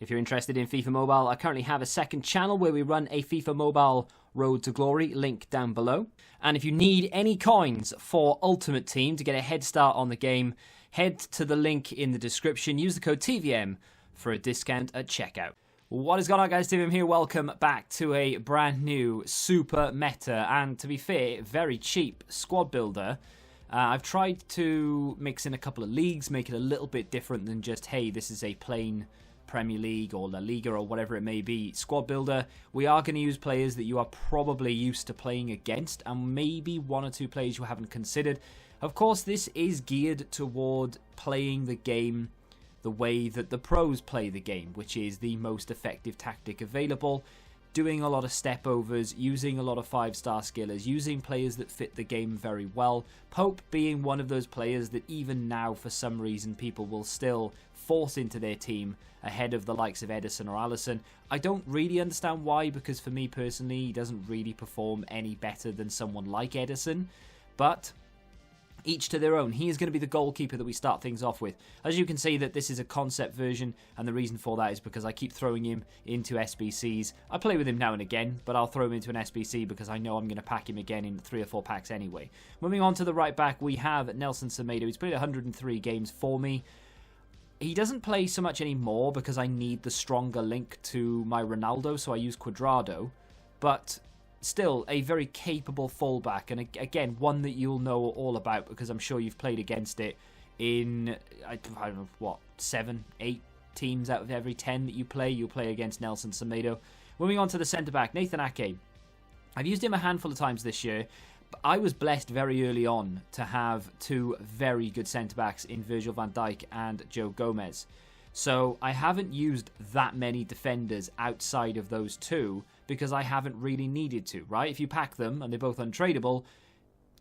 If you're interested in FIFA Mobile, I currently have a second channel where we run a FIFA Mobile Road to Glory, link down below. And if you need any coins for Ultimate Team to get a head start on the game, head to the link in the description. Use the code TVM for a discount at checkout. What is going on, guys? TVM here. Welcome back to a brand new super meta and, to be fair, very cheap squad builder. I've tried to mix in a couple of leagues, make it a little bit different than just, hey, this is a plain Premier League or La Liga or whatever it may be squad builder. We are going to use players that you are probably used to playing against and maybe one or two players you haven't considered. Of course, this is geared toward playing the game the way that the pros play the game, which is the most effective tactic available, doing a lot of step overs, using a lot of 5-star skillers, using players that fit the game very well. Pope being one of those players that even now, for some reason, people will still force into their team ahead of the likes of Ederson or Alisson. I don't really understand why, because for me personally, he doesn't really perform any better than someone like Ederson, but each to their own. He is going to be the goalkeeper that we start things off with. As you can see, that this is a concept version, and the reason for that is because I keep throwing him into SBCs. I play with him now and again, but I'll throw him into an SBC because I know I'm going to pack him again in 3 or 4 packs anyway. Moving on to the right back, we have Nelson Semedo. He's played 103 games for me. He doesn't play so much anymore because I need the stronger link to my Ronaldo, so I use Cuadrado, but still a very capable fullback, and again, one that you'll know all about because I'm sure you've played against it in, I don't know, what, 7, 8 teams out of every 10 that you'll play against Nelson Semedo. Moving on to the centre-back, Nathan Ake. I've used him a handful of times this year, but I was blessed very early on to have 2 very good centre-backs in Virgil van Dijk and Joe Gomez. So I haven't used that many defenders outside of those 2 because I haven't really needed to, right? If you pack them and they're both untradeable,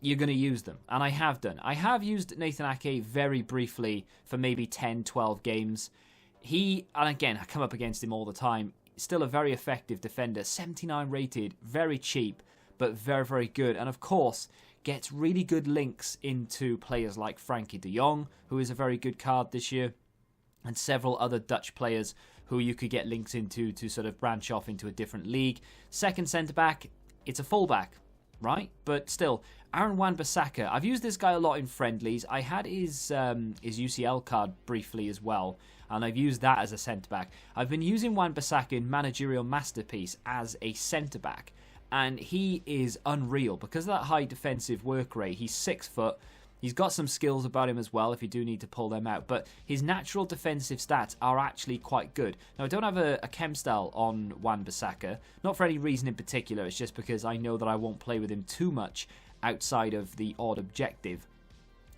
you're going to use them. And I have done. I have used Nathan Ake very briefly for maybe 10, 12 games. And again, I come up against him all the time. Still a very effective defender. 79 rated, very cheap, but very, very good. And of course, gets really good links into players like Frankie de Jong, who is a very good card this year, and several other Dutch players who you could get links into to sort of branch off into a different league. Second centre-back, it's a full-back, right? But still, Aaron Wan-Bissaka. I've used this guy a lot in friendlies. I had his UCL card briefly as well, and I've used that as a centre-back. I've been using Wan-Bissaka in Managerial Masterpiece as a centre-back, and he is unreal because of that high defensive work rate. He's 6 foot. He's got some skills about him as well if you do need to pull them out. But his natural defensive stats are actually quite good. Now, I don't have a chem style on Wan-Bissaka. Not for any reason in particular. It's just because I know that I won't play with him too much outside of the odd objective.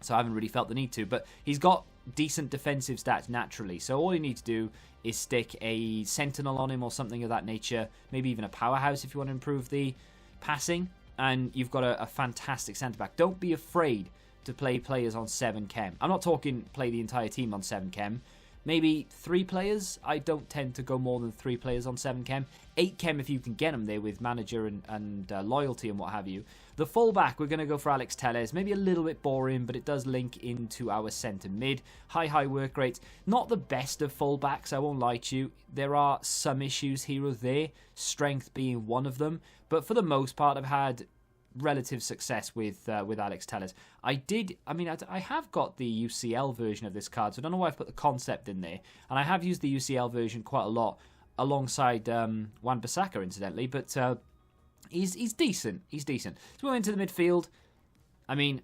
So I haven't really felt the need to. But he's got decent defensive stats naturally. So all you need to do is stick a sentinel on him or something of that nature. Maybe even a powerhouse if you want to improve the passing. And you've got a fantastic centre-back. Don't be afraid to play players on 7 chem. I'm not talking play the entire team on 7 chem. Maybe 3 players. I don't tend to go more than 3 players on 7 chem. 8 chem if you can get them there with manager and loyalty and what have you. The fullback, we're going to go for Alex Telles. Maybe a little bit boring, but it does link into our centre mid. High work rates. Not the best of fullbacks, I won't lie to you. There are some issues here or there, strength being one of them. But for the most part, I've had relative success with Alex Telles. I have got the UCL version of this card, so I don't know why I've put the concept in there. And I have used the UCL version quite a lot alongside Wan-Bissaka, incidentally, but he's decent. He's decent. So we're into the midfield. I mean,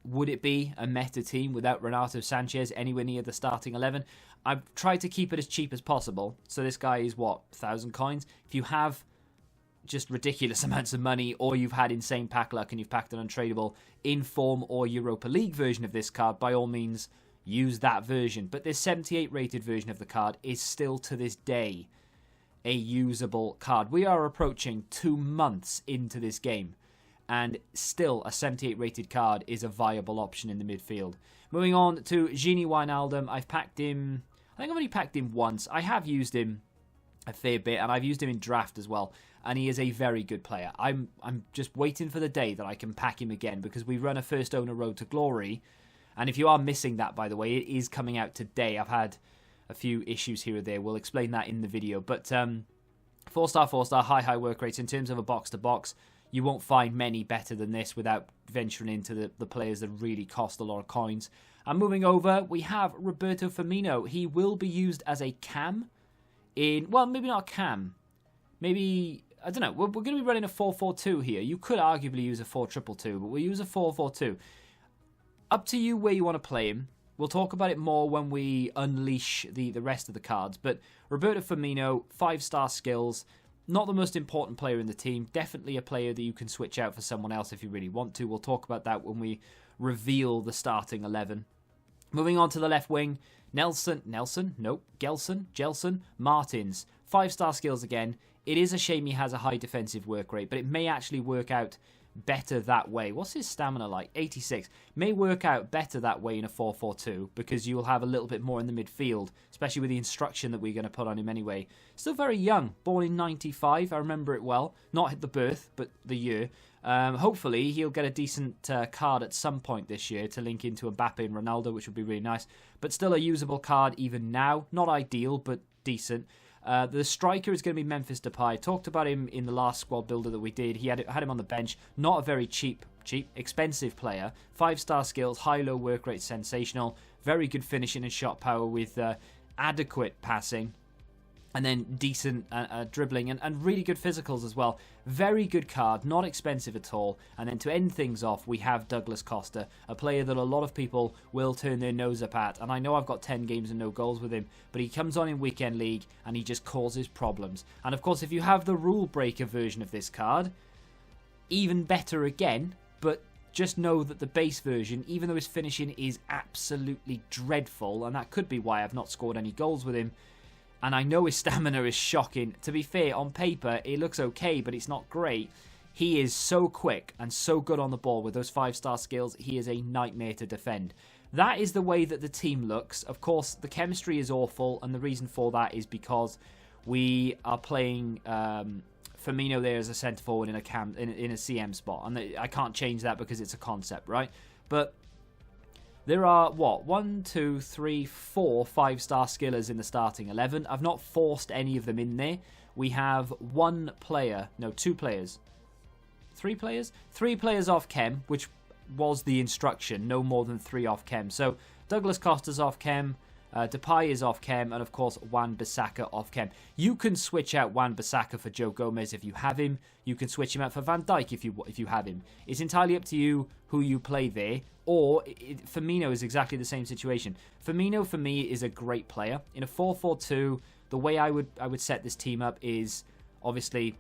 would it be a meta team without Renato Sanchez anywhere near the starting 11? I've tried to keep it as cheap as possible. So this guy is, what, 1,000 coins? If you have just ridiculous amounts of money, or you've had insane pack luck and you've packed an untradeable in-form or Europa League version of this card, by all means, use that version. But this 78 rated version of the card is still, to this day, a usable card. We are approaching 2 months into this game, and still a 78 rated card is a viable option in the midfield. Moving on to Gini Wijnaldum. I've packed him, I think I've only packed him once. I have used him a fair bit, and I've used him in draft as well, and he is a very good player. I'm just waiting for the day that I can pack him again, because we run a first owner road to glory, and if you are missing that, by the way, it is coming out today. I've had a few issues here or there. We'll explain that in the video. But 4-star, 4-star, high work rates. In terms of a box-to-box, you won't find many better than this without venturing into the players that really cost a lot of coins. And moving over, we have Roberto Firmino. He will be used as a cam in, well, maybe not a cam. Maybe, I don't know, we're going to be running a 4-4-2 here. You could arguably use a 4-2-2, but we'll use a 4-4-2. Up to you where you want to play him. We'll talk about it more when we unleash the rest of the cards. But Roberto Firmino, 5-star skills, not the most important player in the team. Definitely a player that you can switch out for someone else if you really want to. We'll talk about that when we reveal the starting 11. Moving on to the left wing, Gelson, Martins. 5-star skills again. It is a shame he has a high defensive work rate, but it may actually work out better that way. What's his stamina like? 86. May work out better that way in a 4-4-2 because you'll have a little bit more in the midfield, especially with the instruction that we're going to put on him anyway. Still very young, born in 95. I remember it well. Not the birth, but the year. Hopefully, he'll get a decent card at some point this year to link into Mbappe and Ronaldo, which would be really nice. But still a usable card even now. Not ideal, but decent. The striker is going to be Memphis Depay. Talked about him in the last squad builder that we did. He had him on the bench. Not a very cheap, expensive player. 5-star skills, high-low work rate, sensational. Very good finishing and shot power with adequate passing. And then decent dribbling and really good physicals as well. Very good card, not expensive at all. And then to end things off, we have Douglas Costa, a player that a lot of people will turn their nose up at. And I know I've got 10 games and no goals with him, but he comes on in Weekend League and he just causes problems. And of course, if you have the rule breaker version of this card, even better again, but just know that the base version, even though his finishing is absolutely dreadful, and that could be why I've not scored any goals with him, and I know his stamina is shocking. To be fair, on paper, it looks okay, but it's not great. He is so quick and so good on the ball with those 5-star skills. He is a nightmare to defend. That is the way that the team looks. Of course, the chemistry is awful, and the reason for that is because we are playing Firmino there as a centre-forward in a CM spot. And I can't change that because it's a concept, right? But there are, 4 5-star skillers in the starting 11. I've not forced any of them in there. We have 2 players. 3 players? 3 players off chem, which was the instruction. No more than 3 off chem. So Douglas Costa's off chem. Depay is off chem, and of course Wan-Bissaka off chem. You can switch out Wan-Bissaka for Joe Gomez if you have him. You can switch him out for Van Dijk if you have him. It's entirely up to you who you play there. Or Firmino is exactly the same situation. Firmino for me is a great player in a 4-4-2. The way I would set this team up is obviously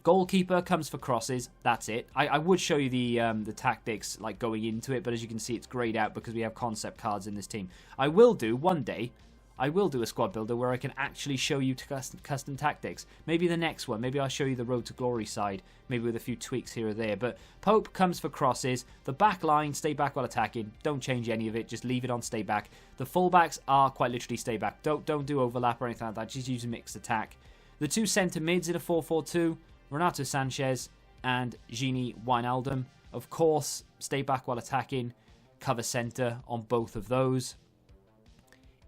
goalkeeper comes for crosses. That's it. I would show you the tactics like going into it, but as you can see, it's grayed out because we have concept cards in this team. I will do one day. I will do a squad builder where I can actually show you custom tactics. Maybe the next one. Maybe I'll show you the Road to Glory side. Maybe with a few tweaks here or there. But Pope comes for crosses. The back line, stay back while attacking. Don't change any of it. Just leave it on stay back. The fullbacks are quite literally stay back. Don't do overlap or anything like that. Just use a mixed attack. The 2 centre mids in a 4-4-2. Renato Sanchez and Gini Wijnaldum. Of course, stay back while attacking. Cover centre on both of those.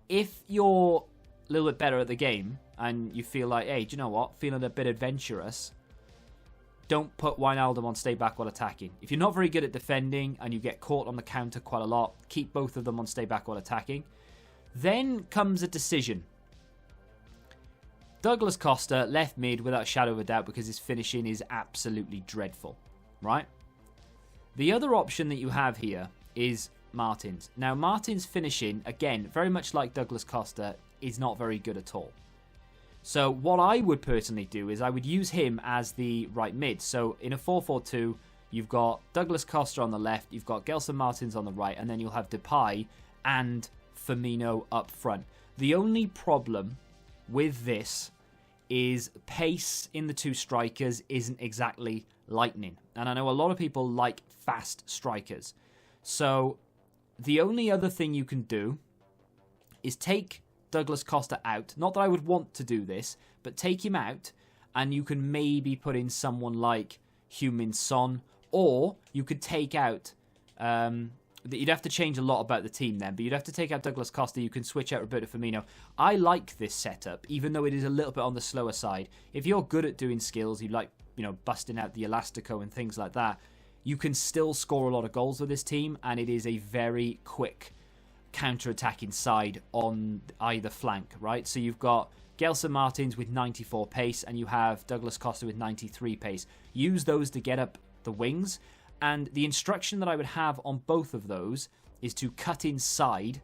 If you're a little bit better at the game and you feel like, hey, do you know what? Feeling a bit adventurous, don't put Wijnaldum on stay back while attacking. If you're not very good at defending and you get caught on the counter quite a lot, keep both of them on stay back while attacking. Then comes a decision. Douglas Costa, left mid without a shadow of a doubt because his finishing is absolutely dreadful, right? The other option that you have here is Martins. Now, Martins' finishing, again, very much like Douglas Costa, is not very good at all. So what I would personally do is I would use him as the right mid. So in a 4-4-2, you've got Douglas Costa on the left, you've got Gelson Martins on the right, and then you'll have Depay and Firmino up front. The only problem with this is pace in the 2 strikers isn't exactly lightning. And I know a lot of people like fast strikers. So the only other thing you can do is take Douglas Costa out. Not that I would want to do this, but take him out and you can maybe put in someone like Heung-min Son, or you could take out you'd have to change a lot about the team then, but you'd have to take out Douglas Costa. You can switch out Roberto Firmino. I like this setup, even though it is a little bit on the slower side. If you're good at doing skills, you like, busting out the Elastico and things like that, you can still score a lot of goals with this team, and it is a very quick counter-attacking side on either flank, right? So you've got Gelson Martins with 94 pace, and you have Douglas Costa with 93 pace. Use those to get up the wings. And the instruction that I would have on both of those is to cut inside,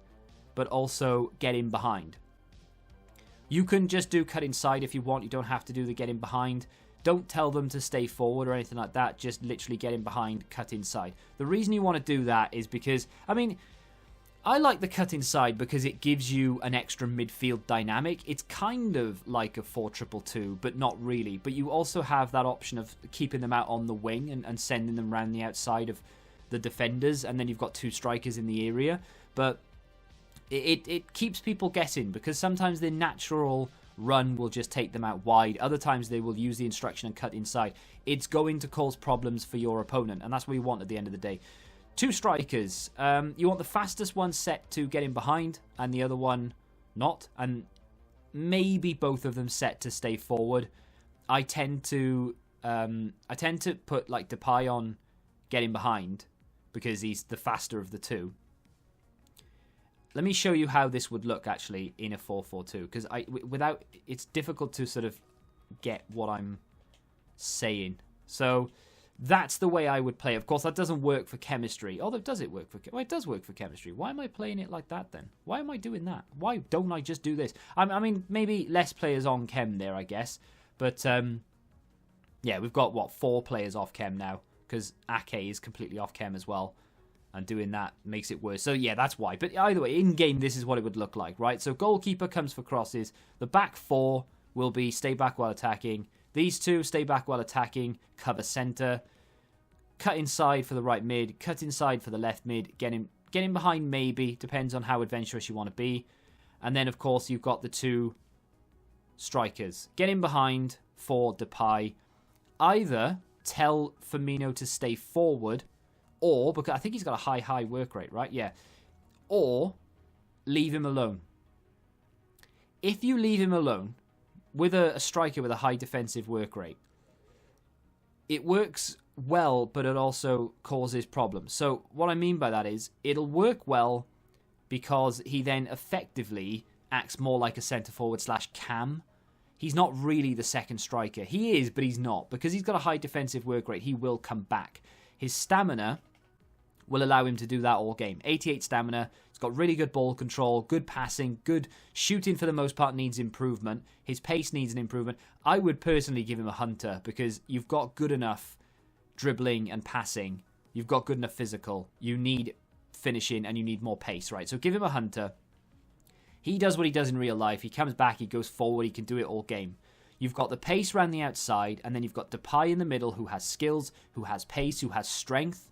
but also get in behind. You can just do cut inside if you want. You don't have to do the get in behind. Don't tell them to stay forward or anything like that. Just literally get in behind, cut inside. The reason you want to do that is because, I like the cut inside because it gives you an extra midfield dynamic. It's kind of like a 4-2-2, but not really. But you also have that option of keeping them out on the wing and sending them around the outside of the defenders, and then you've got 2 strikers in the area. But it keeps people guessing, because sometimes their natural run will just take them out wide. Other times they will use the instruction and cut inside. It's going to cause problems for your opponent, and that's what you want at the end of the day. 2 strikers. You want the fastest one set to get in behind, and the other one not. And maybe both of them set to stay forward. I tend to put like Depay on getting behind because he's the faster of the 2. Let me show you how this would look actually in a 4-4-2, because it's difficult to sort of get what I'm saying. So that's the way I would play. Of course, that doesn't work for chemistry. Although, does it work for... Well, it does work for chemistry. Why am I playing it like that, then? Why am I doing that? Why don't I just do this? I mean, maybe less players on chem there, I guess. But, yeah, we've got, 4 players off chem now, because Ake is completely off chem as well. And doing that makes it worse. So, yeah, that's why. But either way, in-game, this is what it would look like, right? So, goalkeeper comes for crosses. The back 4 will be stay back while attacking. These 2, stay back while attacking, cover centre, cut inside for the right mid, cut inside for the left mid, get in behind maybe, depends on how adventurous you want to be. And then, of course, you've got the 2 strikers. Get in behind for Depay. Either tell Firmino to stay forward, or, because I think he's got a high work rate, right? Yeah. Or leave him alone. If you leave him alone, with a striker with a high defensive work rate, it works well, but it also causes problems. So what I mean by that is, it'll work well because he then effectively acts more like a centre-forward / cam. He's not really the second striker. He is, but he's not. Because he's got a high defensive work rate, he will come back. His stamina will allow him to do that all game. 88 stamina. He's got really good ball control, good passing, good shooting for the most part needs improvement. His pace needs an improvement. I would personally give him a hunter because you've got good enough dribbling and passing. You've got good enough physical. You need finishing and you need more pace, right? So give him a hunter. He does what he does in real life. He comes back, he goes forward, he can do it all game. You've got the pace around the outside, and then you've got Depay in the middle who has skills, who has pace, who has strength.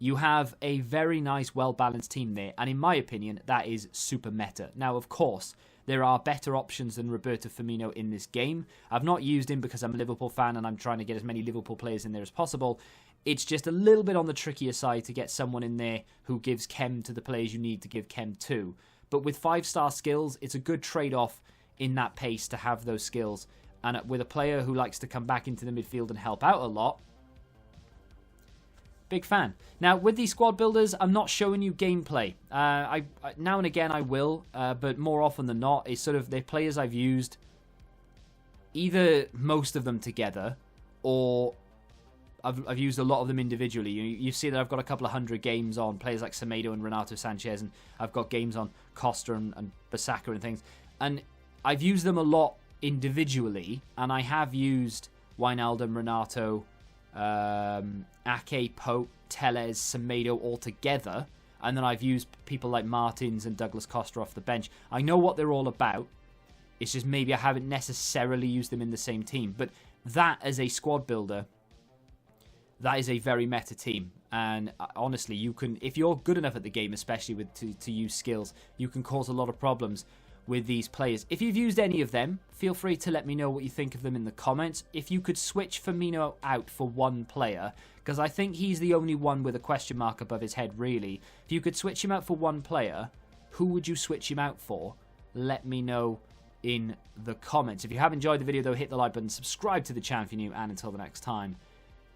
You have a very nice, well-balanced team there, and in my opinion, that is super meta. Now, of course, there are better options than Roberto Firmino in this game. I've not used him because I'm a Liverpool fan and I'm trying to get as many Liverpool players in there as possible. It's just a little bit on the trickier side to get someone in there who gives chem to the players you need to give chem to. But with 5-star skills, it's a good trade-off in that pace to have those skills. And with a player who likes to come back into the midfield and help out a lot, big fan. Now, with these squad builders, I'm not showing you gameplay. I now and again I will, but more often than not, it's sort of they're players I've used, either most of them together, or I've used a lot of them individually. You see that I've got a couple of 100 games on players like Semedo and Renato Sanchez, and I've got games on Costa and Bissaka and things. And I've used them a lot individually, and I have used Wijnaldum, Renato, Ake, Pope, Tellez, Semedo all together, and then I've used people like Martins and Douglas Costa off the bench. I know what they're all about. It's just maybe I haven't necessarily used them in the same team. But that, as a squad builder, that is a very meta team. And honestly, you can, if you're good enough at the game, especially with to use skills, you can cause a lot of problems with these players. If you've used any of them, feel free to let me know what you think of them in the comments. If you could switch Firmino out for one player, because I think he's the only one with a question mark above his head, really. If you could switch him out for one player, who would you switch him out for? Let me know in the comments. If you have enjoyed the video, though, hit the like button, subscribe to the channel if you're new, and until the next time,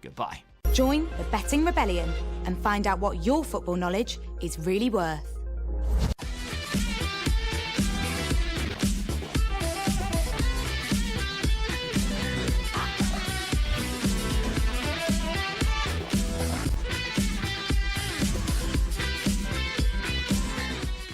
goodbye. Join the Betting Rebellion and find out what your football knowledge is really worth.